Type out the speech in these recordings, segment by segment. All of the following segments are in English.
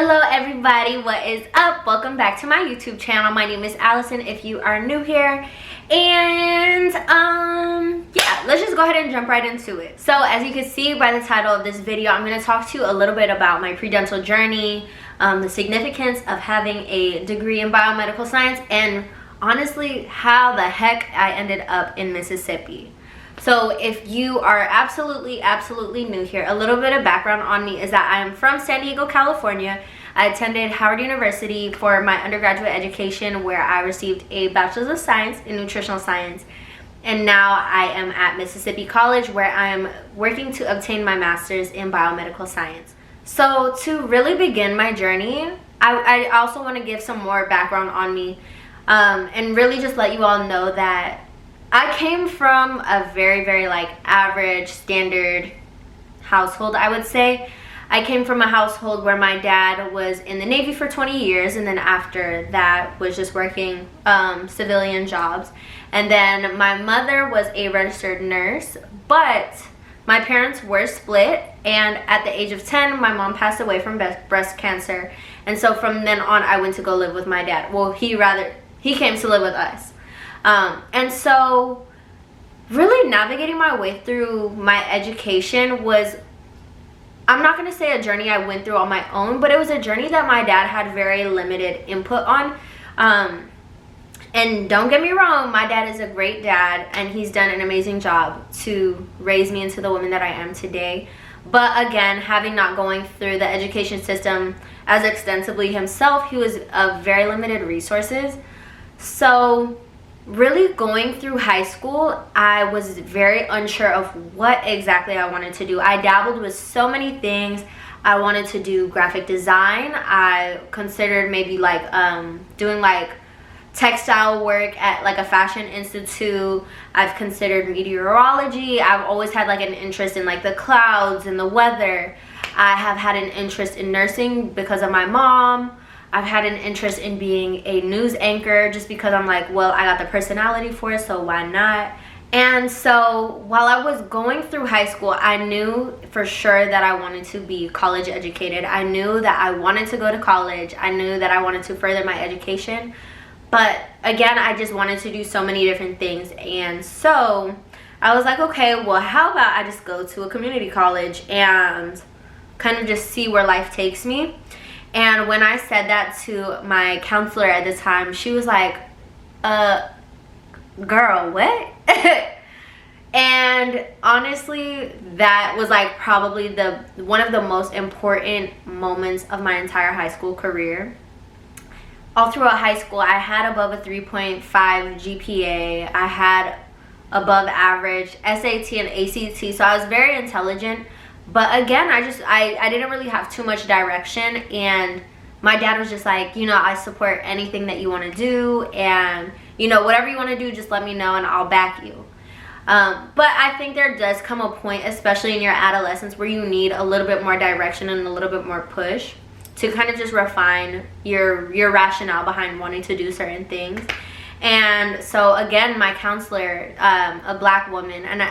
Hello everybody, what is up? Welcome back to my YouTube channel. My name is Alison if you are new here. And yeah, let's just go ahead and jump right into it. So as you can see by the title of this video, I'm going to talk to you a little bit about my pre-dental journey, the significance of having a degree in biomedical science, and honestly how the heck I ended up in Mississippi. So if you are absolutely new here, a little bit of background on me is that I am from San Diego, California. I attended Howard University for my undergraduate education, where I received a Bachelor's of Science in Nutritional Science. And now I am at Mississippi College, where I am working to obtain my Master's in Biomedical Science. So to really begin my journey, I also want to give some more background on me and really just let you all know that I came from a very like average standard household, I would say. I came from a household where my dad was in the Navy for 20 years, and then after that was just working civilian jobs. And then my mother was a registered nurse, but my parents were split, and at the age of 10 my mom passed away from breast cancer. And so from then on I went to go live with my dad. Well, he came to live with us. And so really navigating my way through my education was, I'm not going to say a journey I went through on my own, but it was a journey that my dad had very limited input on. And don't get me wrong, my dad is a great dad and he's done an amazing job to raise me into the woman that I am today. But again, having not going through the education system as extensively himself, he was of very limited resources. So really going through high school, I was very unsure of what exactly I wanted to do. I dabbled with so many things. I wanted to do graphic design. I considered maybe like doing like textile work at like a fashion institute. I've considered meteorology. I've always had like an interest in like the clouds and the weather. I have had an interest in nursing because of my mom. I've had an interest in being a news anchor just because I'm like, well, I got the personality for it, so why not? And so while I was going through high school, I knew for sure that I wanted to be college educated. I knew that I wanted to go to college. I knew that I wanted to further my education. But again, I just wanted to do so many different things. And so I was like, okay, well, how about I just go to a community college and kind of just see where life takes me. And when I said that to my counselor at the time, she was like, girl, what? And honestly, that was like probably one of the most important moments of my entire high school career. All throughout high school, I had above a 3.5 GPA. I had above average SAT and ACT, so I was very intelligent. But again, I didn't really have too much direction, and my dad was just like, you know, I support anything that you want to do, and you know, whatever you want to do, just let me know and I'll back you. But I think there does come a point, especially in your adolescence, where you need a little bit more direction and a little bit more push to kind of just refine your rationale behind wanting to do certain things. And so again, my counselor, a black woman, and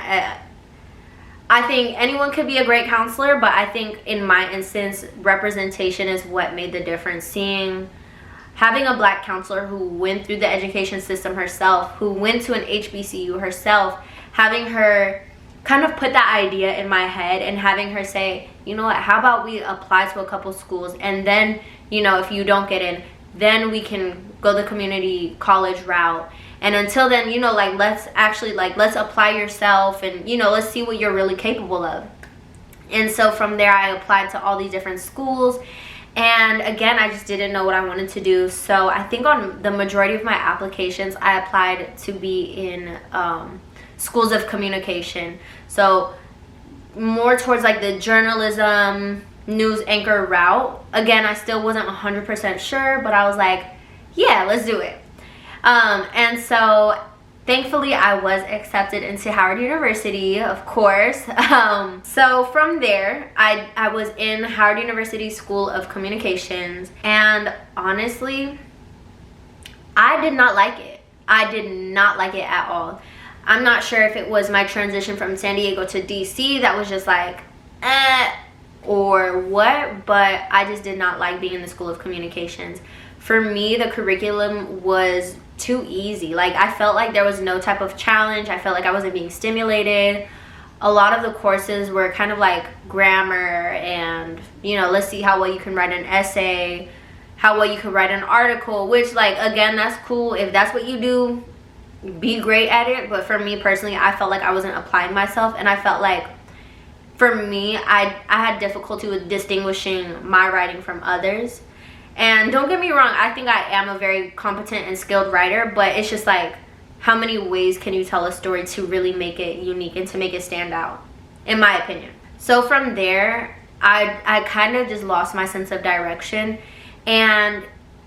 I think anyone could be a great counselor, but I think in my instance, representation is what made the difference. Having a black counselor who went through the education system herself, who went to an HBCU herself, having her kind of put that idea in my head and having her say, you know what, how about we apply to a couple schools, and then, you know, if you don't get in, then we can go the community college route. And until then, you know, like, let's apply yourself and, you know, let's see what you're really capable of. And so from there, I applied to all these different schools. And again, I just didn't know what I wanted to do. So I think on the majority of my applications, I applied to be in schools of communication. So more towards like the journalism, news anchor route. Again, I still wasn't 100% sure, but I was like, yeah, let's do it. And so thankfully I was accepted into Howard University, of course. So from there, I was in Howard University School of Communications, and honestly, I did not like it. I did not like it at all. I'm not sure if it was my transition from San Diego to DC that was just like, or what, but I just did not like being in the School of Communications. For me, the curriculum was too easy. Like, I felt like there was no type of challenge. I felt like I wasn't being stimulated. A lot of the courses were kind of like grammar and, you know, let's see how well you can write an essay, how well you can write an article, which, like, again, that's cool. If that's what you do, be great at it. But for me personally, I felt like I wasn't applying myself, and I felt like, for me, I had difficulty with distinguishing my writing from others. And don't get me wrong, I think I am a very competent and skilled writer, but it's just like, how many ways can you tell a story to really make it unique and to make it stand out, in my opinion. So from there, I kind of just lost my sense of direction. And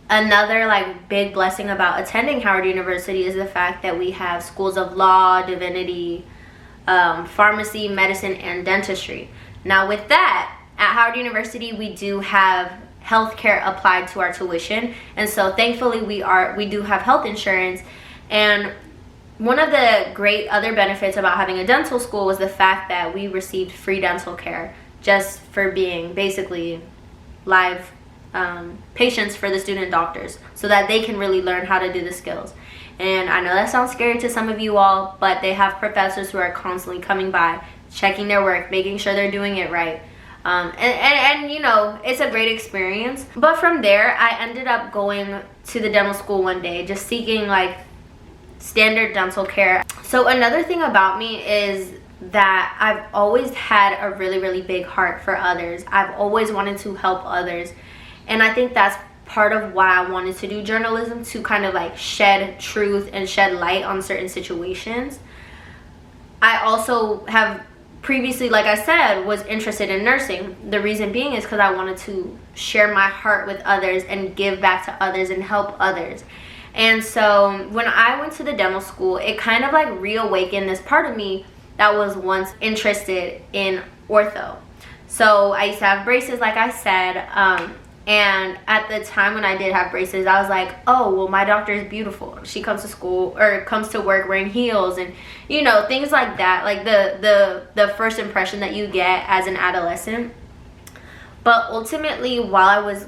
another like big blessing about attending Howard University is the fact that we have schools of law, divinity, pharmacy, medicine, and dentistry. Now with that, at Howard University, we do have healthcare applied to our tuition, and so thankfully we do have health insurance. And one of the great other benefits about having a dental school was the fact that we received free dental care just for being basically live patients for the student doctors, so that they can really learn how to do the skills. And I know that sounds scary to some of you all, but they have professors who are constantly coming by, checking their work, making sure they're doing it right. And you know, it's a great experience. But from there, I ended up going to the dental school one day, just seeking like standard dental care. So another thing about me is that I've always had a really, really big heart for others. I've always wanted to help others. And I think that's part of why I wanted to do journalism, to kind of like shed truth and shed light on certain situations. I also have previously, like I said, was interested in nursing. The reason being is because I wanted to share my heart with others and give back to others and help others. And so when I went to the dental school, it kind of like reawakened this part of me that was once interested in ortho. So I used to have braces, like I said, and at the time when I did have braces, I was like, oh, well, my doctor is beautiful. She comes to school or comes to work wearing heels, and you know, things like that, like the first impression that you get as an adolescent. But ultimately, while I was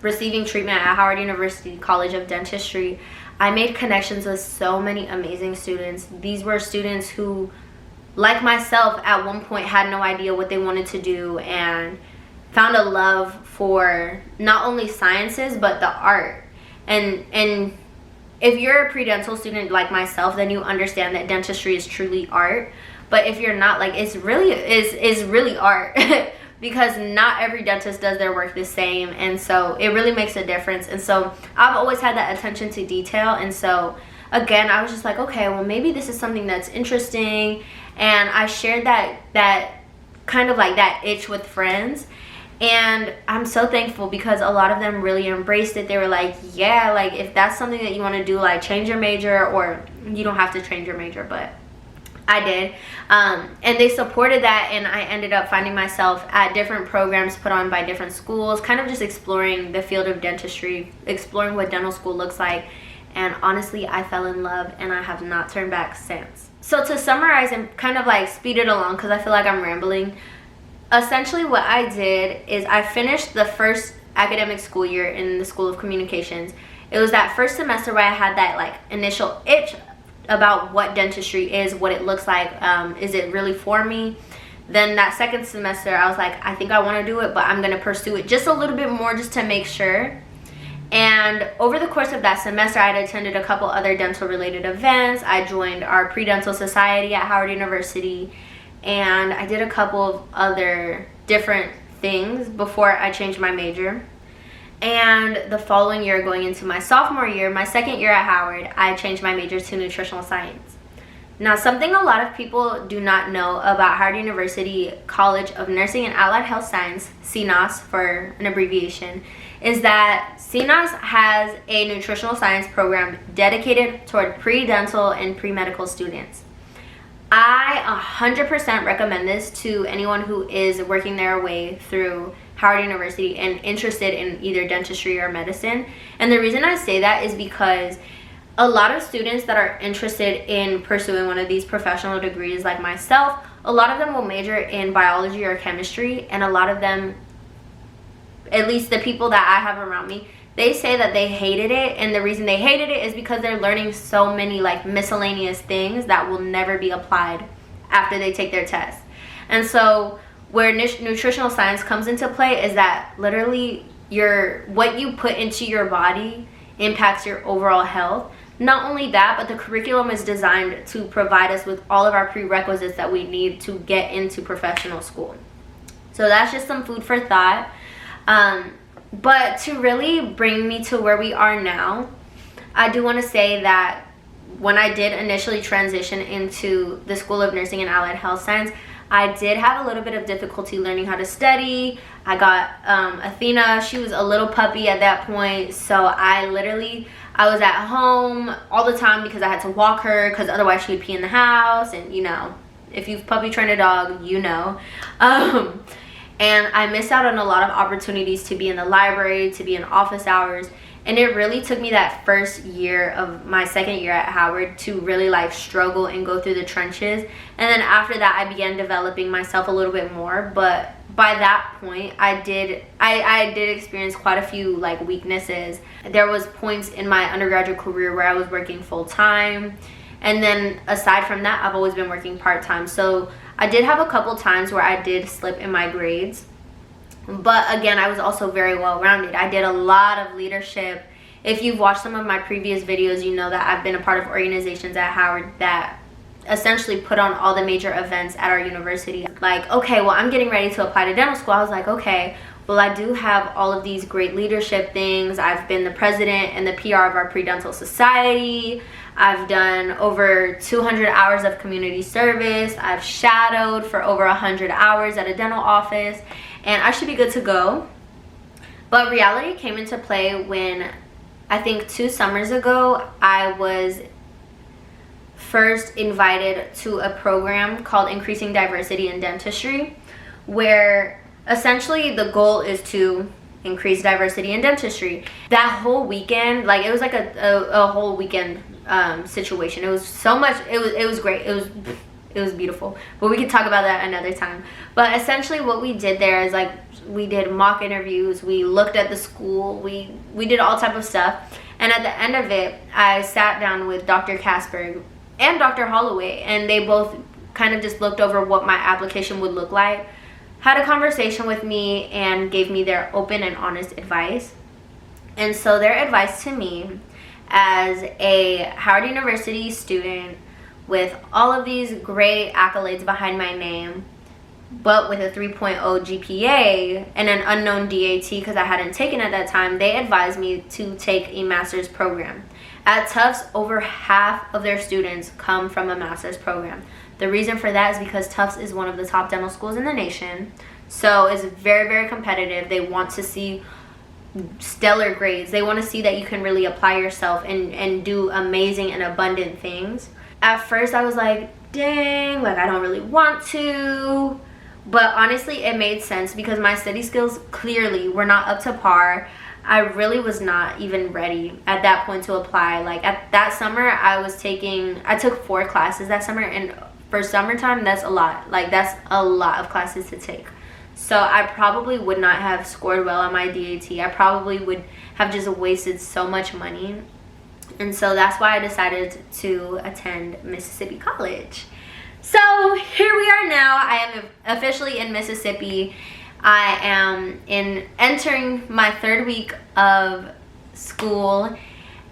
receiving treatment at Howard University College of Dentistry, I made connections with so many amazing students. These were students who, like myself, at one point had no idea what they wanted to do, and found a love for not only sciences but the art. And if you're a pre-dental student like myself, then you understand that dentistry is truly art. But if you're not, like, it's really art because not every dentist does their work the same, and so it really makes a difference. And so I've always had that attention to detail, and so again, I was just like, okay, well, maybe this is something that's interesting. And I shared that kind of like that itch with friends. And I'm so thankful because a lot of them really embraced it. They were like, yeah, like if that's something that you want to do, like change your major, or you don't have to change your major, but I did. And they supported that, and I ended up finding myself at different programs put on by different schools, kind of just exploring the field of dentistry, exploring what dental school looks like. And honestly, I fell in love, and I have not turned back since. So to summarize and kind of like speed it along, because I feel like I'm rambling, essentially what I did is I finished the first academic school year in the School of Communications. It was that first semester where I had that like initial itch about what dentistry is, what it looks like, is it really for me? Then that second semester I was like, I think I want to do it, but I'm going to pursue it just a little bit more just to make sure. And over the course of that semester, I had attended a couple other dental related events. I joined our pre-dental society at Howard University, and I did a couple of other different things before I changed my major. And the following year, going into my sophomore year, my second year at Howard, I changed my major to nutritional science. Now, something a lot of people do not know about Howard University College of Nursing and Allied Health Science, CNOS for an abbreviation, is that CNOS has a nutritional science program dedicated toward pre-dental and pre-medical students. I 100% recommend this to anyone who is working their way through Howard University and interested in either dentistry or medicine. And the reason I say that is because a lot of students that are interested in pursuing one of these professional degrees like myself, a lot of them will major in biology or chemistry, and a lot of them, at least the people that I have around me, they say that they hated it, and the reason they hated it is because they're learning so many like miscellaneous things that will never be applied after they take their test. And so where nutritional science comes into play is that literally what you put into your body impacts your overall health. Not only that, but the curriculum is designed to provide us with all of our prerequisites that we need to get into professional school. So that's just some food for thought. But to really bring me to where we are now, I do want to say that when I did initially transition into the School of Nursing and Allied Health Science, I did have a little bit of difficulty learning how to study. I got Athena, she was a little puppy at that point, so I was at home all the time because I had to walk her, because otherwise she would pee in the house, and you know, if you've puppy trained a dog, you know. And I missed out on a lot of opportunities to be in the library, to be in office hours. And it really took me that first year of my second year at Howard to really like struggle and go through the trenches. And then after that, I began developing myself a little bit more. But by that point, I did experience quite a few like weaknesses. There was points in my undergraduate career where I was working full time. And then aside from that, I've always been working part-time. So I did have a couple times where I did slip in my grades. But again, I was also very well-rounded. I did a lot of leadership. If you've watched some of my previous videos, you know that I've been a part of organizations at Howard that essentially put on all the major events at our university. Like, okay, well, I'm getting ready to apply to dental school. I was like, okay, well, I do have all of these great leadership things. I've been the president and the PR of our pre-dental society. I've done over 200 hours of community service. I've shadowed for over 100 hours at a dental office, and I should be good to go. But reality came into play when, I think 2 summers ago, I was first invited to a program called Increasing Diversity in Dentistry, where essentially the goal is to increase diversity in dentistry. That whole weekend, like, it was like a whole weekend situation. It was so much, it was great. It was beautiful, but we could talk about that another time. But essentially what we did there is like, we did mock interviews, we looked at the school, we did all type of stuff. And at the end of it, I sat down with Dr. Casper and Dr. Holloway, and they both kind of just looked over what my application would look like, had a conversation with me, and gave me their open and honest advice. And so their advice to me as a Howard University student with all of these great accolades behind my name, but with a 3.0 GPA and an unknown DAT because I hadn't taken at that time, they advised me to take a master's program. At Tufts, over half of their students come from a master's program. The reason for that is because Tufts is one of the top dental schools in the nation, so it's very, very competitive. They want to see stellar grades. They want to see that you can really apply yourself and do amazing and abundant things. At first I was like, dang, like I don't really want to, but honestly it made sense because my study skills clearly were not up to par. I really was not even ready at that point to apply. Like at that summer I took 4 classes that summer, and for summertime that's a lot. Like that's a lot of classes to take. So I probably would not have scored well on my DAT. I probably would have just wasted so much money. And so that's why I decided to attend Mississippi College. So here we are now. I am officially in Mississippi. I am entering my 3rd week of school,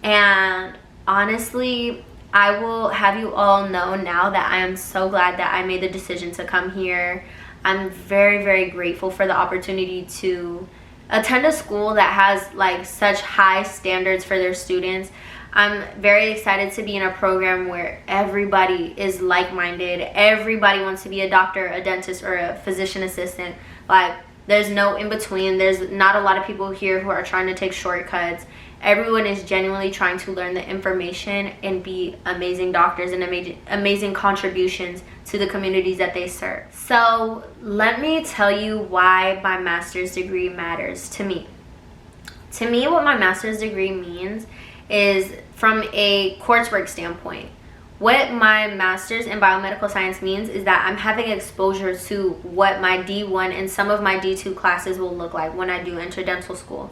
and honestly, I will have you all know now that I am so glad that I made the decision to come here. I'm very, very grateful for the opportunity to attend a school that has like such high standards for their students. I'm very excited to be in a program where everybody is like-minded. Everybody wants to be a doctor, a dentist, or a physician assistant. Like, there's no in-between. There's not a lot of people here who are trying to take shortcuts. Everyone is genuinely trying to learn the information and be amazing doctors and amazing contributions to the communities that they serve. So let me tell you why my master's degree matters to me. To me, what my master's degree means is, from a coursework standpoint, What my master's in biomedical science means is that I'm having exposure to what my D1 and some of my D2 classes will look like when I do enter dental school.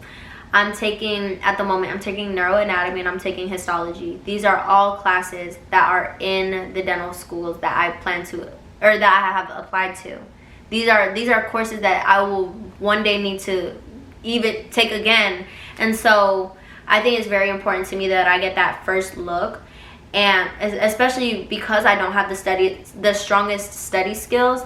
At the moment, I'm taking neuroanatomy and I'm taking histology. These are all classes that are in the dental schools that I plan to, or that I have applied to. These are courses that I will one day need to even take again. And so I think it's very important to me that I get that first look. And especially because I don't have the strongest study skills,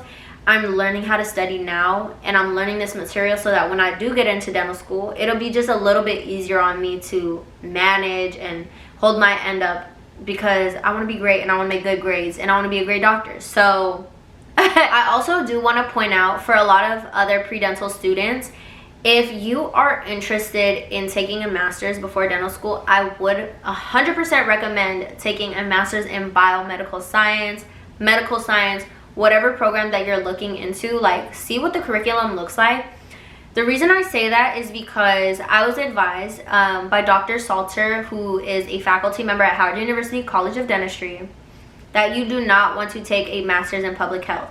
I'm learning how to study now, and I'm learning this material so that when I do get into dental school, it'll be just a little bit easier on me to manage and hold my end up, because I want to be great and I want to make good grades and I want to be a great doctor. So I also do want to point out, for a lot of other pre-dental students, if you are interested in taking a master's before dental school, I would 100% recommend taking a master's in biomedical science, medical science, whatever program that you're looking into. Like, see what the curriculum looks like. The reason I say that is because I was advised by Dr. Salter, who is a faculty member at Howard University College of Dentistry, that you do not want to take a master's in public health.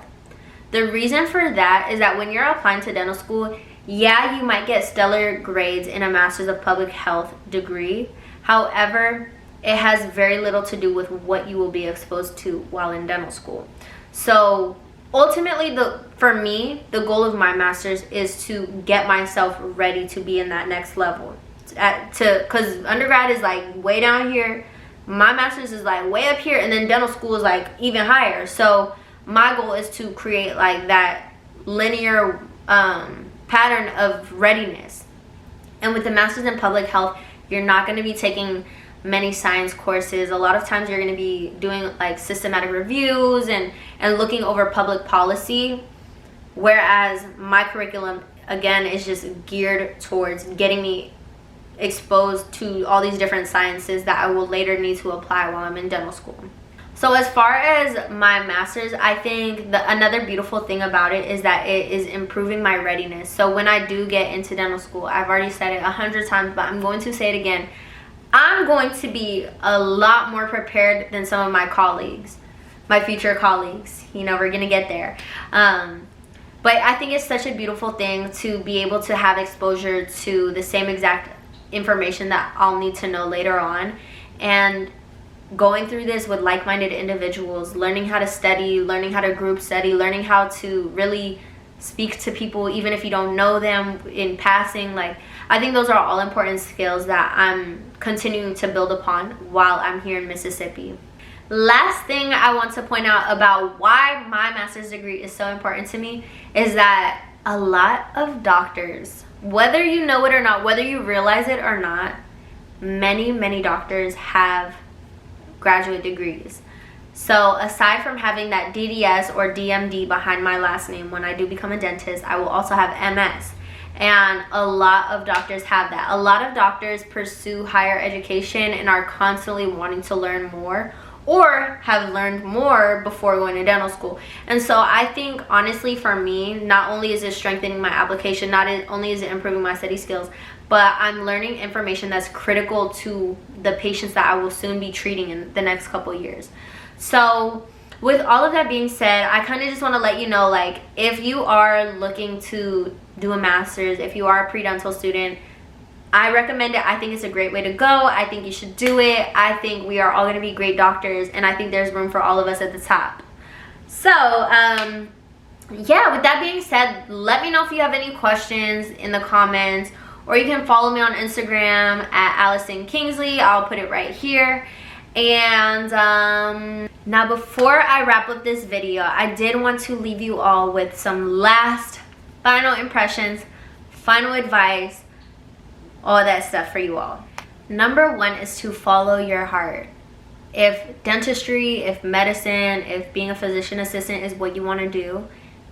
The reason for that is that when you're applying to dental school, yeah, you might get stellar grades in a master's of public health degree. However, it has very little to do with what you will be exposed to while in dental school. So ultimately, for me, the goal of my master's is to get myself ready to be in that next level. Because undergrad is like way down here, my master's is like way up here, and then dental school is like even higher. So my goal is to create like that linear pattern of readiness. And with the master's in public health, you're not going to be taking many science courses. A lot of times you're going to be doing like systematic reviews and looking over public policy, whereas my curriculum again is just geared towards getting me exposed to all these different sciences that I will later need to apply while I'm in dental school. So as far as my master's, I think another beautiful thing about it is that it is improving my readiness. So when I do get into dental school, I've already said it 100 times, but I'm going to say it again. I'm going to be a lot more prepared than some of my colleagues, my future colleagues. You know, we're going to get there. But I think it's such a beautiful thing to be able to have exposure to the same exact information that I'll need to know later on. And going through this with like-minded individuals, learning how to study, learning how to group study, learning how to really speak to people even if you don't know them in passing. Like, I think those are all important skills that I'm continuing to build upon while I'm here in Mississippi. Last thing I want to point out about why my master's degree is so important to me is that a lot of doctors, whether you know it or not, whether you realize it or not, many doctors have graduate degrees. So aside from having that DDS or DMD behind my last name, when I do become a dentist, I will also have MS. And a lot of doctors have that. A lot of doctors pursue higher education and are constantly wanting to learn more, or have learned more before going to dental school. And so I think, honestly, for me, not only is it strengthening my application, not only is it improving my study skills, but I'm learning information that's critical to the patients that I will soon be treating in the next couple years. So with all of that being said, I kind of just want to let you know, like, if you are looking to do a master's, if you are a pre-dental student, I recommend it. I think it's a great way to go. I think you should do it. I think we are all going to be great doctors, and I think there's room for all of us at the top. So, yeah, with that being said, let me know if you have any questions in the comments, or you can follow me on Instagram at Alison Kingsley. I'll put it right here. And now, before I wrap up this video, I did want to leave you all with some last final impressions, final advice, all that stuff for you all. Number one is to follow your heart. If dentistry, if medicine, if being a physician assistant is what you want to do,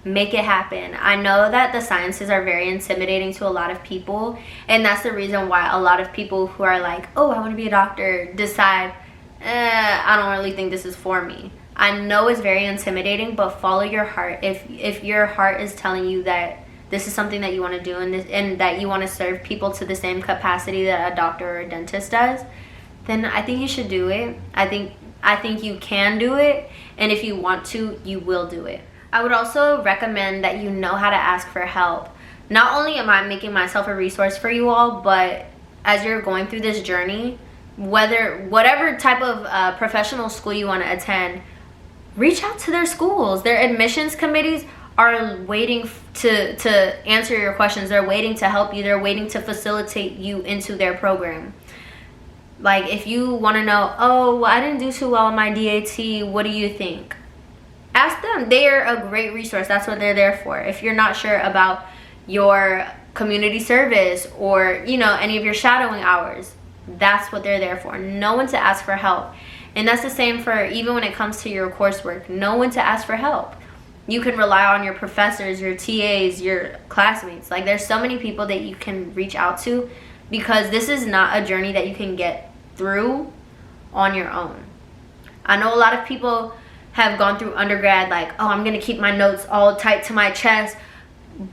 make it happen. I know that the sciences are very intimidating to a lot of people, and that's the reason why a lot of people who are like, oh, I want to be a doctor, decide, I don't really think this is for me. I know it's very intimidating, but follow your heart. If your heart is telling you that this is something that you want to do, and that you want to serve people to the same capacity that a doctor or a dentist does, then I think you should do it. I think I think you can do it, and if you want to, you will do it. I would also recommend that you know how to ask for help. Not only am I making myself a resource for you all, but as you're going through this journey, whatever type of professional school you want to attend, reach out to their schools. Their admissions committees are waiting to answer your questions. They're waiting to help you. They're waiting to facilitate you into their program. Like, if you want to know, oh, well, I didn't do too well on my DAT, what do you think? Ask them. They are a great resource. That's what they're there for. If you're not sure about your community service or, you know, any of your shadowing hours, that's what they're there for. Know when to ask for help. And that's the same for even when it comes to your coursework. Know when to ask for help. You can rely on your professors, your TAs, your classmates. Like, there's so many people that you can reach out to, because this is not a journey that you can get through on your own. I know a lot of people have gone through undergrad like, oh, I'm gonna keep my notes all tight to my chest.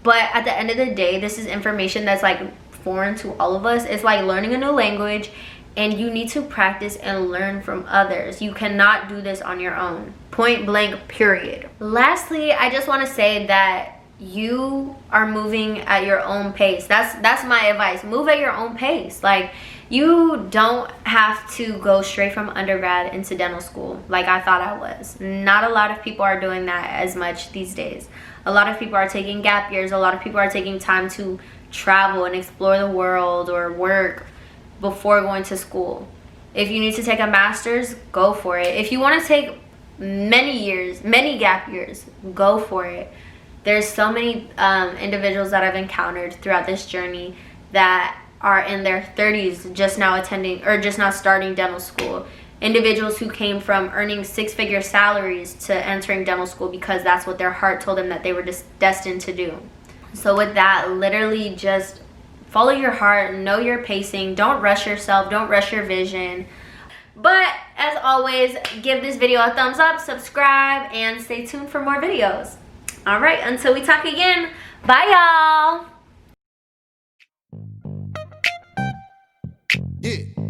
But at the end of the day, this is information that's like foreign to all of us. It's like learning a new language, and you need to practice and learn from others. You cannot do this on your own. Point blank, period. Lastly, I just want to say that you are moving at your own pace. That's my advice. Move at your own pace. Like, you don't have to go straight from undergrad into dental school like I thought I was. Not a lot of people are doing that as much these days. A lot of people are taking gap years. A lot of people are taking time to travel and explore the world or work before going to school. If you need to take a master's, go for it. If you want to take many gap years, go for it. There's so many individuals that I've encountered throughout this journey that are in their 30s just now attending or just now starting dental school. Individuals who came from earning six-figure salaries to entering dental school because that's what their heart told them that they were just destined to do. So with that, literally just follow your heart, know your pacing, don't rush yourself, don't rush your vision. But as always, give this video a thumbs up, subscribe, and stay tuned for more videos. All right, until we talk again, bye y'all. Yeah.